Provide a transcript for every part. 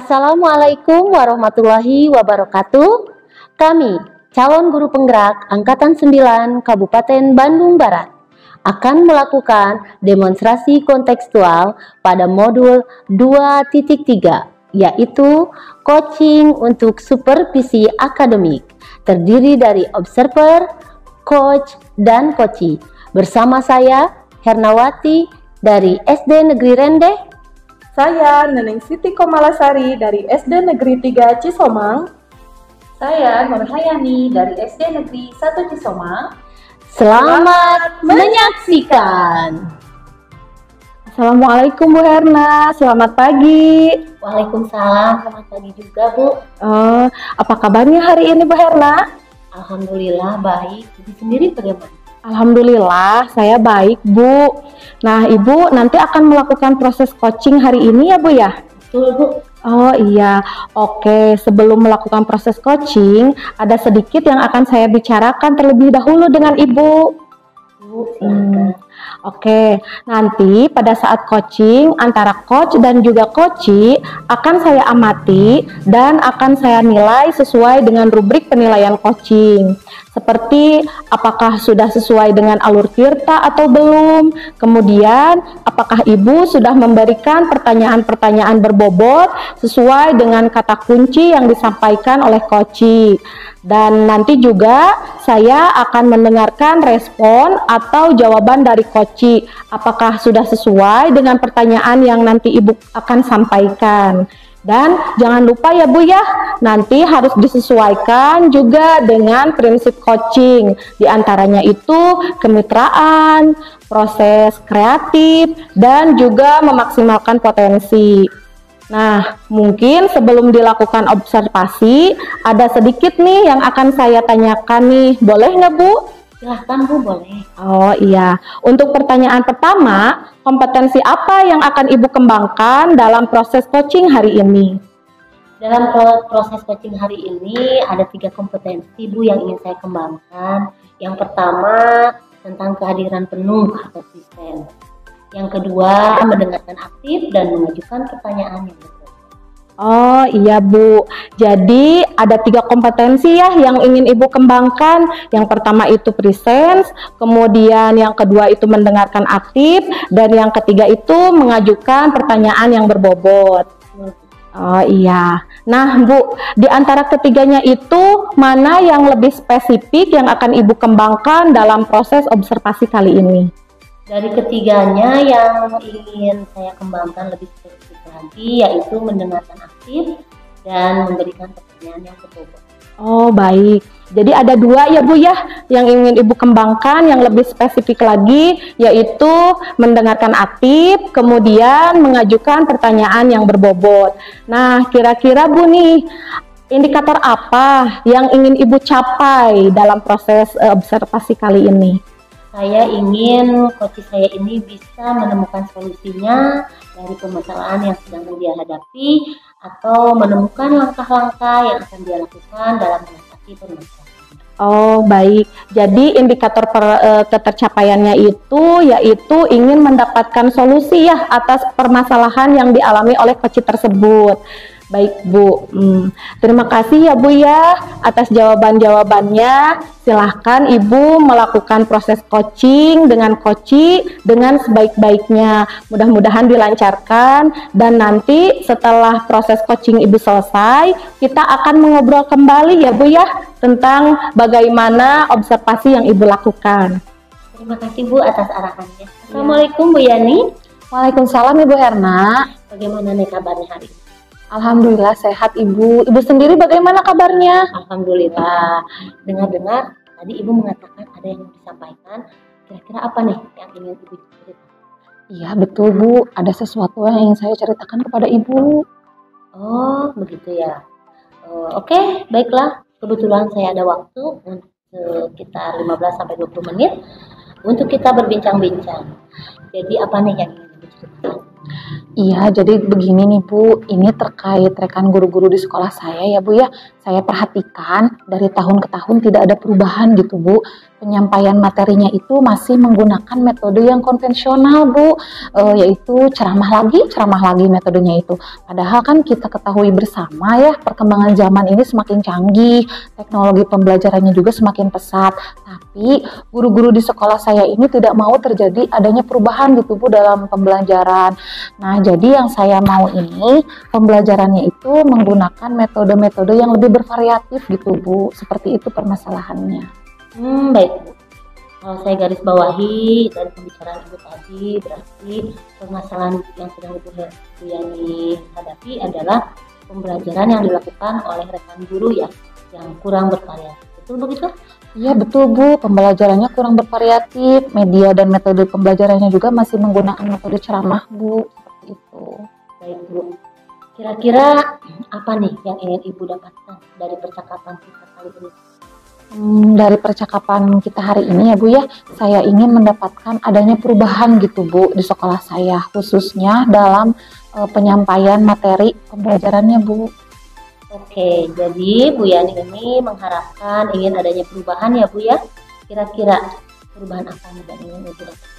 Assalamualaikum warahmatullahi wabarakatuh. Kami, calon guru penggerak Angkatan 9 Kabupaten Bandung Barat, akan melakukan demonstrasi kontekstual pada modul 2.3, yaitu coaching untuk supervisi akademik, terdiri dari observer, coach, dan coachee. Bersama saya, Hernawati dari SD Negeri Rendeh. Saya Neneng Siti Komalasari dari SD Negeri 3 Cisomang. Saya Nurhayani dari SD Negeri 1 Cisomang. Selamat menyaksikan. Assalamualaikum Bu Herna, selamat pagi. Waalaikumsalam, selamat pagi juga Bu. Apa kabarnya hari ini Bu Herna? Alhamdulillah baik. Ibu sendiri bagaimana? Alhamdulillah, saya baik Bu. Nah, Ibu nanti akan melakukan proses coaching hari ini ya Bu ya? Betul Bu. Oh iya, oke. Sebelum melakukan proses coaching, ada sedikit yang akan saya bicarakan terlebih dahulu dengan Ibu. Oke, nanti pada saat coaching antara coach dan juga coachee akan saya amati dan akan saya nilai sesuai dengan rubrik penilaian coaching. Seperti apakah sudah sesuai dengan alur tirta atau belum. Kemudian apakah Ibu sudah memberikan pertanyaan-pertanyaan berbobot sesuai dengan kata kunci yang disampaikan oleh coachee. Dan nanti juga saya akan mendengarkan respon atau jawaban dari coachee. Apakah sudah sesuai dengan pertanyaan yang nanti Ibu akan sampaikan. Dan jangan lupa ya Bu ya, nanti harus disesuaikan juga dengan prinsip coaching. Di antaranya itu kemitraan, proses kreatif, dan juga memaksimalkan potensi. Nah, mungkin sebelum dilakukan observasi, ada sedikit nih yang akan saya tanyakan nih. Boleh nggak Bu? Silahkan Bu, boleh. Oh iya, untuk pertanyaan pertama, kompetensi apa yang akan Ibu kembangkan dalam proses coaching hari ini? Dalam proses coaching hari ini ada 3 kompetensi Bu yang ingin saya kembangkan. Yang pertama tentang kehadiran penuh atau present. Yang kedua mendengarkan aktif dan mengajukan pertanyaan yang betul. Oh iya Bu, jadi ada 3 kompetensi ya yang ingin Ibu kembangkan. Yang pertama itu presence, kemudian yang kedua itu mendengarkan aktif, dan yang ketiga itu mengajukan pertanyaan yang berbobot. Oh iya, nah Bu, di antara ketiganya itu mana yang lebih spesifik yang akan Ibu kembangkan dalam proses observasi kali ini? Dari ketiganya yang ingin saya kembangkan lebih spesifik lagi yaitu mendengarkan aktif dan memberikan pertanyaan yang berbobot. Oh baik, jadi ada 2 ya Bu ya yang ingin Ibu kembangkan yang lebih spesifik lagi, yaitu mendengarkan aktif, kemudian mengajukan pertanyaan yang berbobot. Nah kira-kira Bu nih, indikator apa yang ingin Ibu capai dalam proses observasi kali ini? Saya ingin coach saya ini bisa menemukan solusinya dari permasalahan yang sedang dia hadapi atau menemukan langkah-langkah yang akan dia lakukan dalam mengatasi permasalahan. Oh baik, jadi indikator ketercapaiannya itu yaitu ingin mendapatkan solusi ya atas permasalahan yang dialami oleh coach tersebut. Baik Bu, terima kasih ya Bu ya atas jawaban-jawabannya. Silahkan Ibu melakukan proses coaching dengan coachee dengan sebaik-baiknya. Mudah-mudahan dilancarkan, dan nanti setelah proses coaching Ibu selesai, kita akan mengobrol kembali ya Bu ya tentang bagaimana observasi yang Ibu lakukan. Terima kasih Bu atas arahannya. Assalamualaikum Bu Yani. Waalaikumsalam Ibu Herna. Bagaimana nih kabarnya hari ini? Alhamdulillah sehat Ibu. Ibu sendiri bagaimana kabarnya? Alhamdulillah. Dengar-dengar tadi Ibu mengatakan ada yang mau disampaikan. Kira-kira apa nih yang ingin Ibu ceritakan? Iya betul Bu, ada sesuatu yang ingin saya ceritakan kepada Ibu. Oh begitu ya. Oke, baiklah. Kebetulan saya ada waktu untuk sekitar 15-20 menit untuk kita berbincang-bincang. Jadi apa nih yang ingin Ibu ceritakan? Iya, jadi begini nih Bu, ini terkait rekan guru-guru di sekolah saya ya Bu ya. Saya perhatikan dari tahun ke tahun tidak ada perubahan gitu Bu. Penyampaian materinya itu masih menggunakan metode yang konvensional Bu, yaitu ceramah lagi metodenya itu. Padahal kan kita ketahui bersama ya, perkembangan zaman ini semakin canggih, teknologi pembelajarannya juga semakin pesat. Tapi guru-guru di sekolah saya ini tidak mau terjadi adanya perubahan gitu Bu dalam pembelajaran. Nah, jadi yang saya mau ini pembelajarannya itu menggunakan metode-metode yang lebih bervariatif gitu Bu. Seperti itu permasalahannya. Baik Bu. Kalau saya garis bawahi dari pembicaraan Ibu tadi, berarti permasalahan yang sedang Ibu Yani hadapi adalah pembelajaran yang dilakukan oleh rekan guru ya, yang kurang bervariatif. Betul begitu? Iya betul Bu, pembelajarannya kurang bervariatif, media dan metode pembelajarannya juga masih menggunakan metode ceramah Bu. Seperti itu. Baik Bu. Kira-kira apa nih yang ingin Ibu dapatkan dari percakapan kita kali ini? Dari percakapan kita hari ini ya Bu ya, saya ingin mendapatkan adanya perubahan gitu Bu di sekolah saya, khususnya dalam penyampaian materi pembelajarannya Bu. Oke, jadi Bu Yani ini mengharapkan ingin adanya perubahan ya Bu ya. Kira-kira perubahan apa nih yang ingin Ibu dapatkan?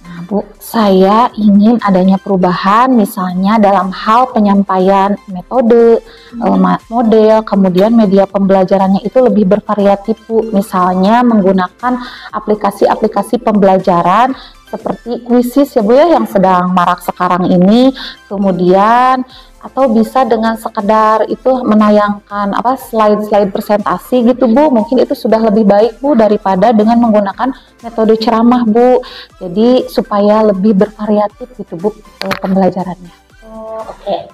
Nah Bu, saya ingin adanya perubahan misalnya dalam hal penyampaian metode, model, kemudian media pembelajarannya itu lebih bervariatif Bu. Misalnya menggunakan aplikasi-aplikasi pembelajaran seperti Quizzes ya Bu ya yang sedang marak sekarang ini. Kemudian atau bisa dengan sekedar itu menayangkan slide-slide presentasi gitu Bu, mungkin itu sudah lebih baik Bu daripada dengan menggunakan metode ceramah Bu. Jadi supaya lebih bervariatif gitu Bu pembelajarannya. Oke.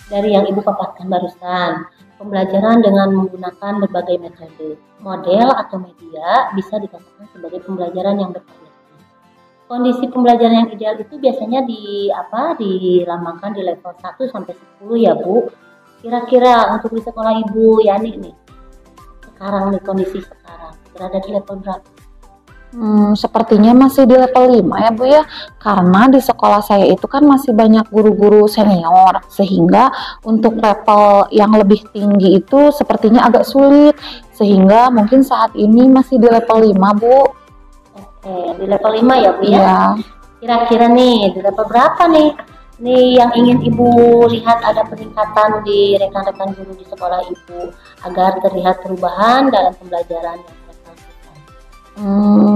Dari yang Ibu paparkan barusan, pembelajaran dengan menggunakan berbagai metode, model atau media bisa dikatakan sebagai pembelajaran yang bervariatif. Kondisi pembelajaran yang ideal itu biasanya dilambangkan di level 1 sampai 10 ya Bu. Kira-kira untuk di sekolah Ibu Yani nih, sekarang nih kondisi sekarang berada di level berapa? Sepertinya masih di level 5 ya Bu ya, karena di sekolah saya itu kan masih banyak guru-guru senior, sehingga untuk level yang lebih tinggi itu sepertinya agak sulit, sehingga mungkin saat ini masih di level 5 Bu. Oke, di level 5 ya Bu ya? Iya. Kira-kira nih, di level berapa nih? Nih yang ingin Ibu lihat ada peningkatan di rekan-rekan guru di sekolah Ibu agar terlihat perubahan dalam pembelajaran yang mereka lakukan.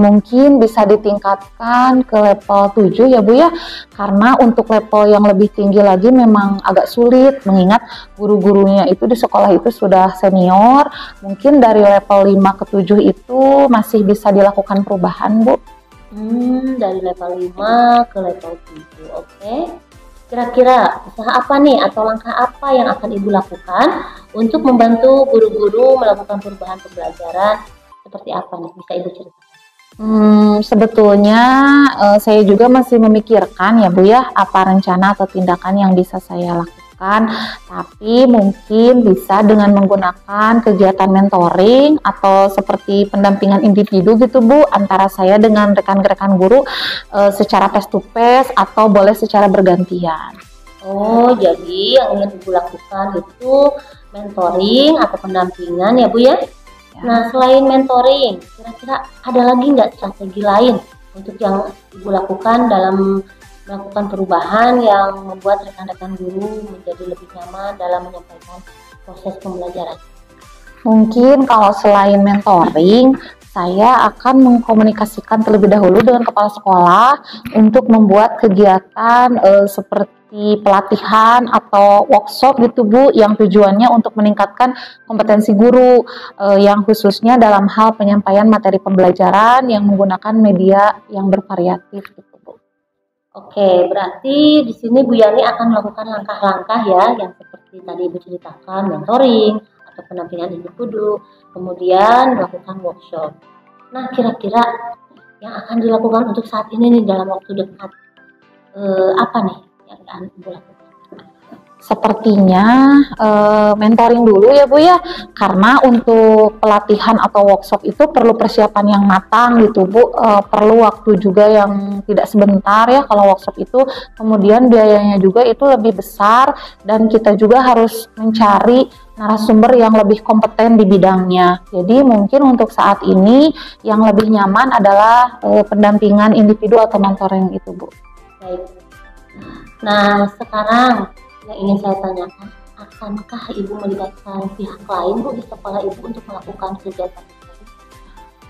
Mungkin bisa ditingkatkan ke level 7 ya Bu ya, karena untuk level yang lebih tinggi lagi memang agak sulit mengingat guru-gurunya itu di sekolah itu sudah senior. Mungkin dari level 5 ke 7 itu masih bisa dilakukan perubahan Bu. Dari level 5 ke level 7, oke. Kira-kira usaha apa nih atau langkah apa yang akan Ibu lakukan untuk membantu guru-guru melakukan perubahan pembelajaran seperti apa nih? Bisa Ibu ceritakan? Sebetulnya saya juga masih memikirkan ya Bu ya, apa rencana atau tindakan yang bisa saya lakukan, tapi mungkin bisa dengan menggunakan kegiatan mentoring atau seperti pendampingan individu gitu Bu, antara saya dengan rekan-rekan guru secara face to face atau boleh secara bergantian. Oh, jadi yang ingin Ibu lakukan itu mentoring atau pendampingan ya Bu ya? Nah, selain mentoring, kira-kira ada lagi nggak strategi lain untuk yang Ibu lakukan dalam melakukan perubahan yang membuat rekan-rekan guru menjadi lebih nyaman dalam menyampaikan proses pembelajaran? Mungkin kalau selain mentoring, saya akan mengkomunikasikan terlebih dahulu dengan kepala sekolah untuk membuat kegiatan seperti pelatihan atau workshop gitu Bu, yang tujuannya untuk meningkatkan kompetensi guru yang khususnya dalam hal penyampaian materi pembelajaran yang menggunakan media yang bervariatif gitu Bu. Oke, berarti di sini Bu Yani akan melakukan langkah-langkah ya yang seperti tadi Ibu ceritakan, mentoring atau pendampingan individu, kemudian melakukan workshop. Nah, kira-kira yang akan dilakukan untuk saat ini nih dalam waktu dekat apa nih yang akan Ibu lakukan? Sepertinya mentoring dulu ya Bu ya, karena untuk pelatihan atau workshop itu perlu persiapan yang matang gitu Bu, perlu waktu juga yang tidak sebentar ya kalau workshop itu, kemudian biayanya juga itu lebih besar dan kita juga harus mencari narasumber yang lebih kompeten di bidangnya. Jadi mungkin untuk saat ini yang lebih nyaman adalah pendampingan individu atau mentoring itu Bu. Baik. Nah, sekarang yang ingin saya tanyakan, akankah Ibu melibatkan pihak lain Bu di sekolah Ibu untuk melakukan kegiatan ini?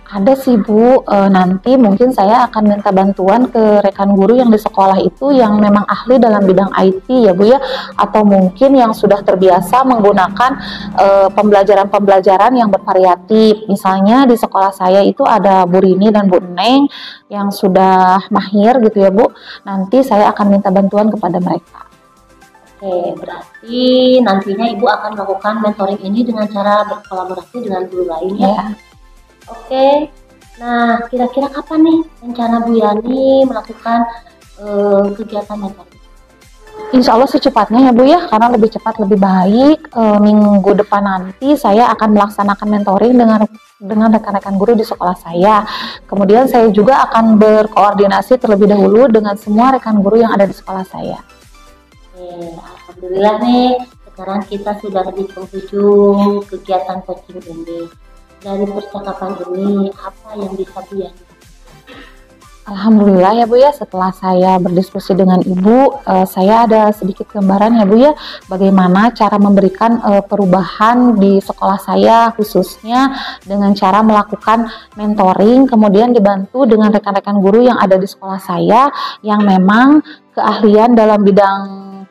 Ada sih Bu, nanti mungkin saya akan minta bantuan ke rekan guru yang di sekolah itu yang memang ahli dalam bidang IT ya Bu ya, atau mungkin yang sudah terbiasa menggunakan pembelajaran-pembelajaran yang bervariatif. Misalnya di sekolah saya itu ada Bu Rini dan Bu Neng yang sudah mahir gitu ya Bu, nanti saya akan minta bantuan kepada mereka. Oke, berarti nantinya Ibu akan melakukan mentoring ini dengan cara berkolaborasi dengan guru lain ya? Ya. Oke, nah kira-kira kapan nih rencana Bu Yani melakukan kegiatan mentoring? Insya Allah secepatnya ya Bu ya, karena lebih cepat lebih baik. Minggu depan nanti saya akan melaksanakan mentoring dengan rekan-rekan guru di sekolah saya. Kemudian saya juga akan berkoordinasi terlebih dahulu dengan semua rekan guru yang ada di sekolah saya. Alhamdulillah nih, sekarang kita sudah di penghujung kegiatan coaching ini. Dari percakapan ini, apa yang bisa Bu Yani? Alhamdulillah ya Bu ya, setelah saya berdiskusi dengan Ibu, saya ada sedikit gambaran ya Bu ya, bagaimana cara memberikan perubahan di sekolah saya, khususnya dengan cara melakukan mentoring, kemudian dibantu dengan rekan-rekan guru yang ada di sekolah saya, yang memang keahlian dalam bidang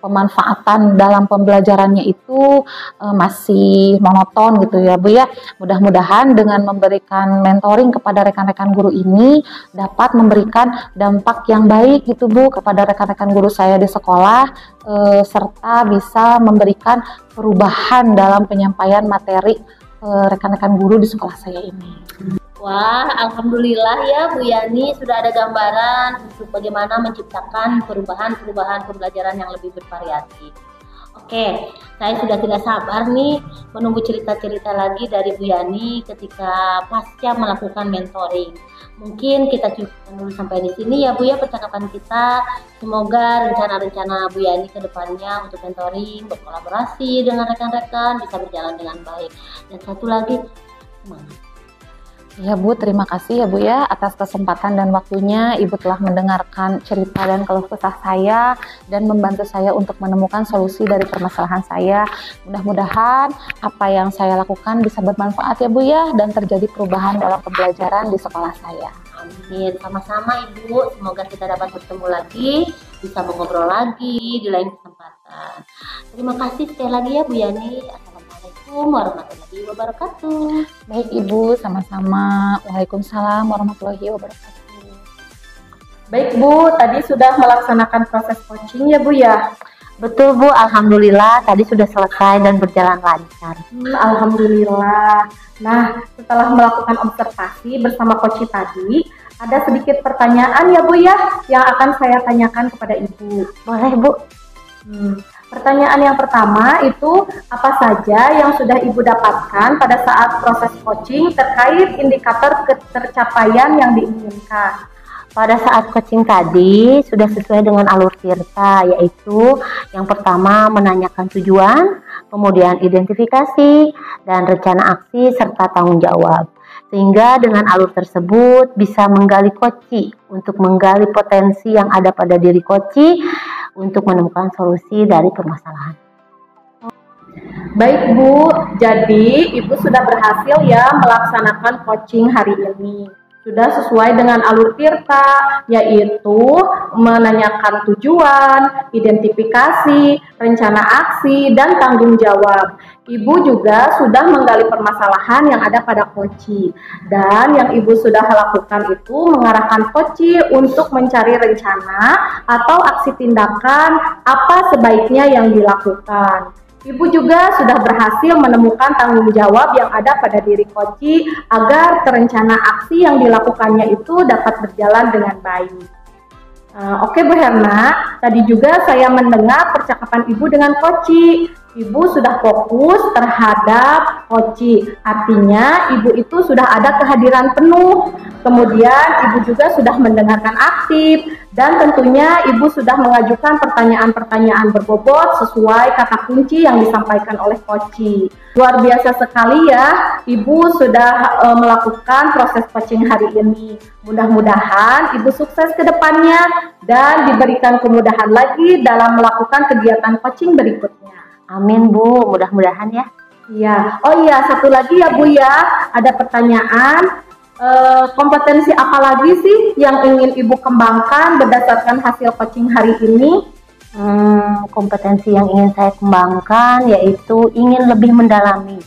pemanfaatan dalam pembelajarannya itu masih monoton gitu ya Bu ya. Mudah-mudahan dengan memberikan mentoring kepada rekan-rekan guru ini dapat memberikan dampak yang baik gitu Bu kepada rekan-rekan guru saya di sekolah, serta bisa memberikan perubahan dalam penyampaian materi rekan-rekan guru di sekolah saya ini. Wah, alhamdulillah ya Bu Yani sudah ada gambaran untuk bagaimana menciptakan perubahan-perubahan pembelajaran yang lebih bervariasi. Oke, saya sudah tidak sabar nih menunggu cerita-cerita lagi dari Bu Yani ketika pasca melakukan mentoring. Mungkin kita cukupkan dulu sampai di sini ya Bu ya percakapan kita. Semoga rencana-rencana Bu Yani ke depannya untuk mentoring, berkolaborasi dengan rekan-rekan bisa berjalan dengan baik. Dan satu lagi, semangat. Ya Bu, terima kasih ya Bu ya atas kesempatan dan waktunya. Ibu telah mendengarkan cerita dan keluh kesah saya dan membantu saya untuk menemukan solusi dari permasalahan saya. Mudah-mudahan apa yang saya lakukan bisa bermanfaat ya Bu ya, dan terjadi perubahan dalam pembelajaran di sekolah saya. Amin, sama-sama Ibu. Semoga kita dapat bertemu lagi, bisa mengobrol lagi di lain kesempatan. Terima kasih sekali lagi ya Bu Yani. Assalamualaikum warahmatullahi wabarakatuh. Baik Ibu, sama-sama. Waalaikumsalam warahmatullahi wabarakatuh. Baik Bu, tadi sudah melaksanakan proses coaching ya Bu ya? Betul Bu, alhamdulillah tadi sudah selesai dan berjalan lancar. Alhamdulillah. Nah, setelah melakukan observasi bersama coach tadi, ada sedikit pertanyaan ya Bu ya yang akan saya tanyakan kepada Ibu. Boleh Bu. Pertanyaan yang pertama itu, apa saja yang sudah Ibu dapatkan pada saat proses coaching terkait indikator ketercapaian yang diinginkan? Pada saat coaching tadi sudah sesuai dengan alur Tirta, yaitu yang pertama menanyakan tujuan, kemudian identifikasi, dan rencana aksi serta tanggung jawab. Sehingga dengan alur tersebut bisa menggali koci untuk menggali potensi yang ada pada diri koci untuk menemukan solusi dari permasalahan. Baik Bu, jadi Ibu sudah berhasil ya melaksanakan coaching hari ini. Sudah sesuai dengan alur Tirta, yaitu menanyakan tujuan, identifikasi, rencana aksi, dan tanggung jawab. Ibu juga sudah menggali permasalahan yang ada pada koci. Dan yang Ibu sudah lakukan itu mengarahkan koci untuk mencari rencana atau aksi tindakan apa sebaiknya yang dilakukan. Ibu juga sudah berhasil menemukan tanggung jawab yang ada pada diri koci agar rencana aksi yang dilakukannya itu dapat berjalan dengan baik. Oke Bu Herna, tadi juga saya mendengar percakapan Ibu dengan Koci. Ibu sudah fokus terhadap Koci, artinya Ibu itu sudah ada kehadiran penuh. Kemudian Ibu juga sudah mendengarkan aktif, dan tentunya Ibu sudah mengajukan pertanyaan-pertanyaan berbobot sesuai kata kunci yang disampaikan oleh Koci. Luar biasa sekali ya, Ibu sudah melakukan proses coaching hari ini. Mudah-mudahan Ibu sukses ke depannya dan diberikan kemudahan lagi dalam melakukan kegiatan coaching berikutnya. Amin Bu, mudah-mudahan ya. Iya, oh iya, satu lagi ya Bu ya, ada pertanyaan. Kompetensi apa lagi sih yang ingin Ibu kembangkan berdasarkan hasil coaching hari ini? Kompetensi yang ingin saya kembangkan yaitu ingin lebih mendalami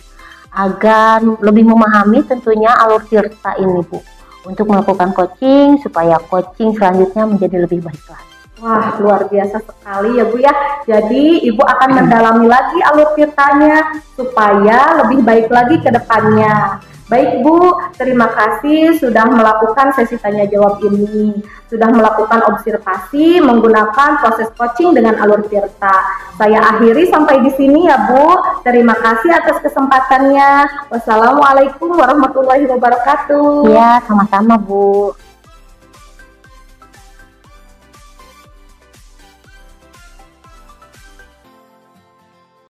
agar lebih memahami tentunya alur tirta ini Bu, untuk melakukan coaching supaya coaching selanjutnya menjadi lebih baik lagi. Wah, luar biasa sekali ya Bu ya. Jadi Ibu akan mendalami lagi alur tirtanya supaya lebih baik lagi ke depannya. Baik Bu, terima kasih sudah melakukan sesi tanya jawab ini. Sudah melakukan observasi menggunakan proses coaching dengan alur tirta. Saya akhiri sampai di sini ya Bu. Terima kasih atas kesempatannya. Wassalamualaikum warahmatullahi wabarakatuh. Ya, sama-sama Bu.